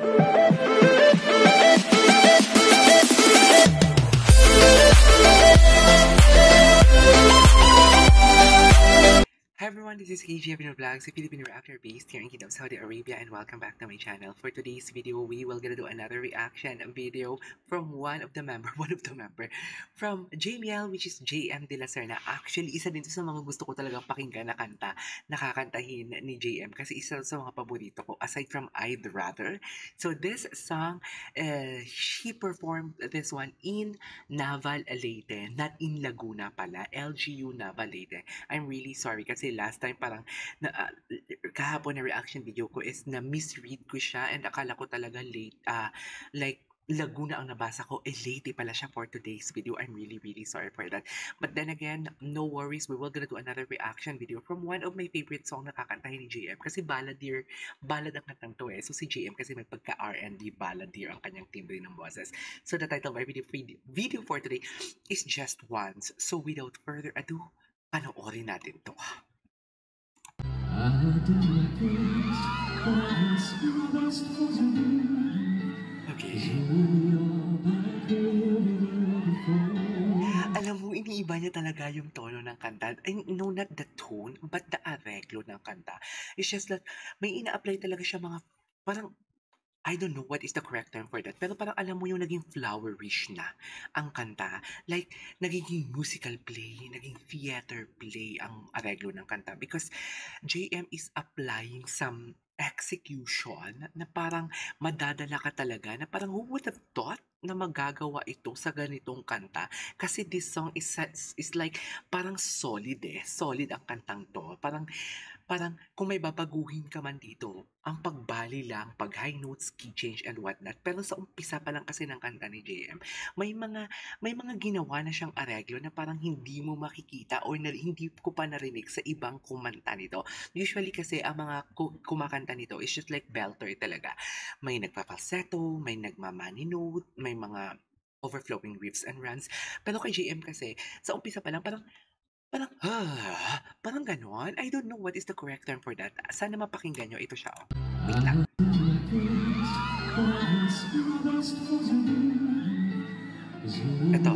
Hi everyone, this is KG Filipino Vlogs, a Filipino reactor based here in Kingdom, Saudi Arabia, and welcome back to my channel. For today's video, we will gonna do another reaction video from one of the member from JML, which is JM De La Serna. Actually, isa din sa mga gusto ko talagang pakinggan na kanta, nakakantahin ni JM kasi isa sa mga paborito ko aside from I'd Rather. So this song, she performed this one in Naval Leyte, not in Laguna pala, LGU Naval Leyte. I'm really sorry kasi last time parang kahapon na reaction video ko is na misread ko siya and akala ko talaga late like Laguna ang nabasa ko, Leyte pala siya for today's video. I'm really sorry for that. But then again, no worries, we will gonna do another reaction video from one of my favorite song na kakantahin ni JM kasi ballad ang kantang to So si JM kasi may pagka R&B balladeer ang kanyang timbre ng boses. So the title of our video for today is Just Once. So without further ado, panoorin natin to. Okay. Alam mo, iniiba niya talaga yung tono ng kanta. No, not the tone, but the areglo ng kanta. It's just that may ina-apply talaga siya mga parang I don't know what is the correct term for that. Pero parang alam mo yung naging flowerish na ang kanta. Like, naging musical play, naging theater play ang areglo ng kanta. Because JM is applying some execution na parang madadala ka talaga. Na parang who would have thought na magagawa ito sa ganitong kanta? Kasi this song is like parang solid Solid ang kantang to. Parang kung may babaguhin ka man dito, ang pagbali lang, pag high notes, key change and whatnot. Pero sa umpisa pa lang kasi ng kanta ni JM, may mga ginawa na siyang areglo na parang hindi mo makikita or hindi ko pa narinig sa ibang kumanta nito. Usually kasi ang mga kumakanta nito is just like belter talaga. May nagpa-falsetto, may nagmamani note, may mga overflowing riffs and runs. Pero kay JM kasi, sa umpisa pa lang parang ganon. I don't know what is the correct term for that. Sana mapakinggan nyo. Ito siya, Wait lang. Ito.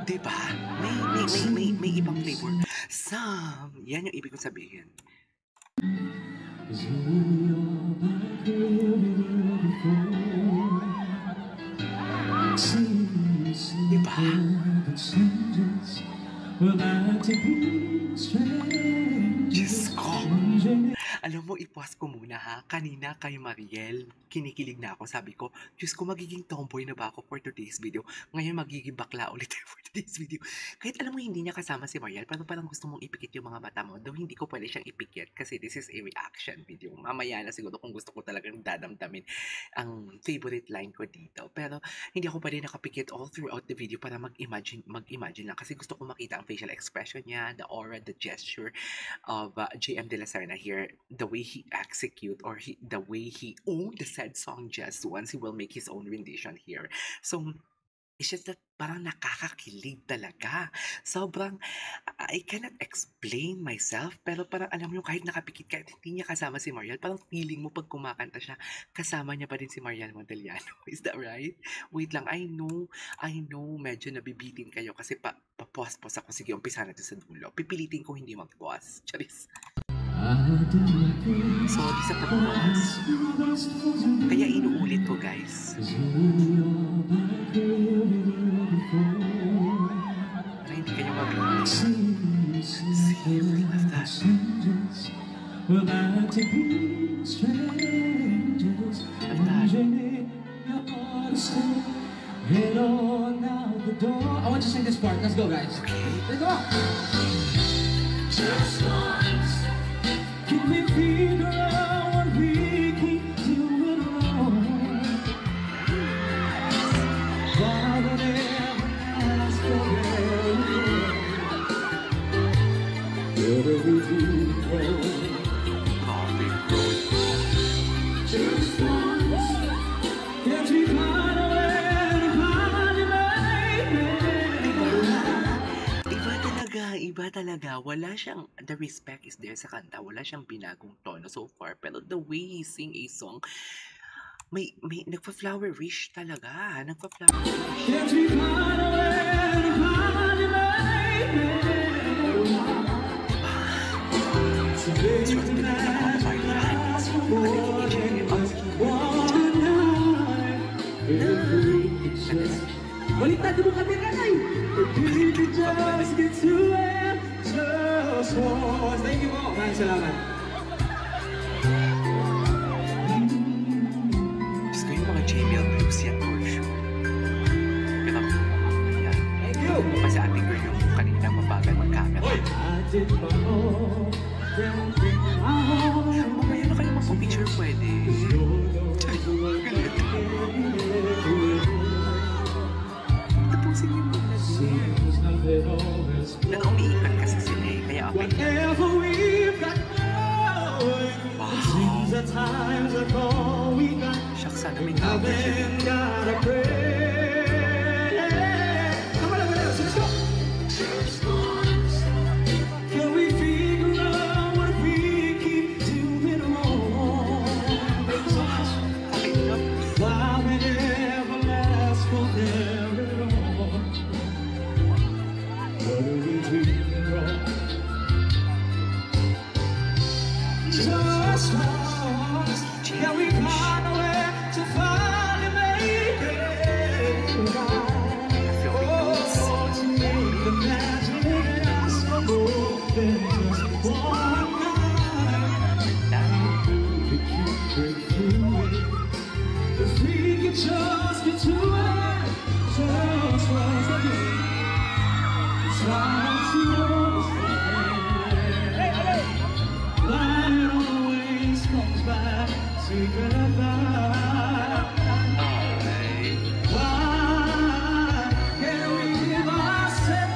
Diba? May ibang flavor. Yan yung ibig kong sabihin. Diba? Diyos ko. Alam mo, ipuas ko muna ha. Kanina kay Mariel, kinikilig na ako. Sabi ko, Diyos ko, magiging tomboy na ba ako for today's video? Ngayon magiging bakla ulit for today's video. Kahit alam mo, hindi niya kasama si Mariel, parang gusto mong ipikit yung mga mata mo. Though hindi ko pwede siyang ipikit kasi this is a reaction video. Mamaya na siguro kung gusto ko talagang dadamdamin ang favorite line ko dito. Pero hindi ako pwede nakapikit all throughout the video para mag-imagine lang. Kasi gusto ko makita ang facial expression niya, the aura, the gesture of JM De La Serna here. The way he execute or the way he owned the said song Just Once, he will make his own rendition here. So it's just that parang nakakakilig talaga. Sobrang, I cannot explain myself, pero parang alam mo kahit nakapikit, kahit hindi niya kasama si Mariel, parang feeling mo pag kumakanta siya, kasama niya pa din si Mariel Montellano. Is that right? Wait lang, I know, medyo nabibitin kayo kasi papos-pos ako. Sige, umpisa natin sa dulo. Pipilitin ko hindi mag-pause. Charis. Sorry sa pag-pause. Kaya inuulit ko, guys. Para hindi kayo mabitin. See, we love that. I want you to sing this part. Let's go, guys. Okay. Let's go. Just once. Can we figure out what we keep doing wrong? Why would ever ask forever? Where do we go? Just once. Can't we find a way to find you, baby? Iba talaga. wala siyang, the respect is there sa kanta, wala siyang binagong tono so far, pero the way he sing a song, may nagpa-flower-ish talaga, nagpa-flower-ish. Can't we find a way to find it, baby? So baby, tonight, I want one night. If we could just baliktad mo kami nanay. If we could just get to it, just once. Thank you po. Maraming salamat. Diyos ko yung mga JBL blues yan for sure. Pero, yan. Thank you. Kasi ate girl yung kanina mabagal mag-camera. I did my own, then did my own. Mamaya na kayo magpa-picture pwede. Tapusin yung muna din. Pero umiikat kasi sila eh, kaya okay. Whatever we've got going, seems at times that's all we got. Shucks, sana may I've cover siya. been gotta pray. Come on, let's go. Can we figure out what we keep doing wrong? Pakinggan. Why we never last forever long? What are we doing wrong? Just once, can we find a way to finally make it right? Oh, to make the magic last for more than just one night. We can break through it. If we could just get to it, just once again. It's hard to understand. Light always comes back, secret about. Ay. Why can't we give ourselves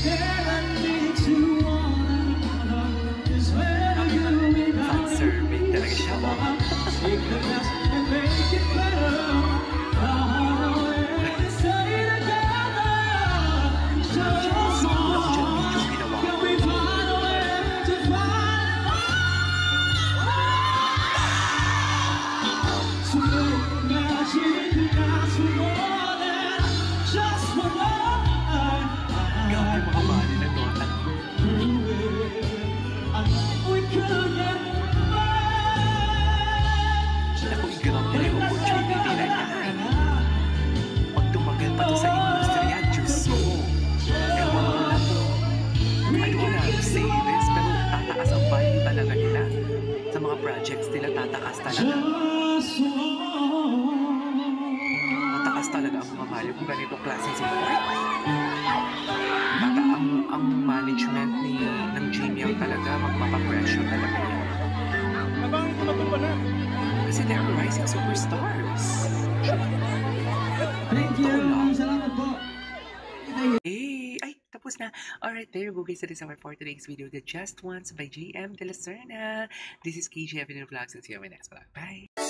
guarantee to one another? Is where you and I Fan-serving talaga siya. Oh. take the best and make it better. Always stay together. Just Ako dyan, video once. ginawa Can ko. we find a way to find to make magic last for more than just one night? Grabe mga bali na nota. I know we could get Naku, i-grab nila yung opportunity na yan. Pag tumagal pa to sa industriya, Diyos ko. Ewan ko na to. I don't wanna say this, pero tataas ang value talaga nila. Sa mga projects nila, tataas talaga. just one. Tataas talaga ang mga value kung ganitong klaseng support. Ang management ng Gmail talaga, magpapapressure talaga yan. Kasi they're rising superstars. Thank you. Salamat po. Ay, tapos na. Alright, there you go guys. That is our for today's video, The Just Once by JM De La Serna. This is KJ Avenue Vlogs and see you in my next vlog. Bye!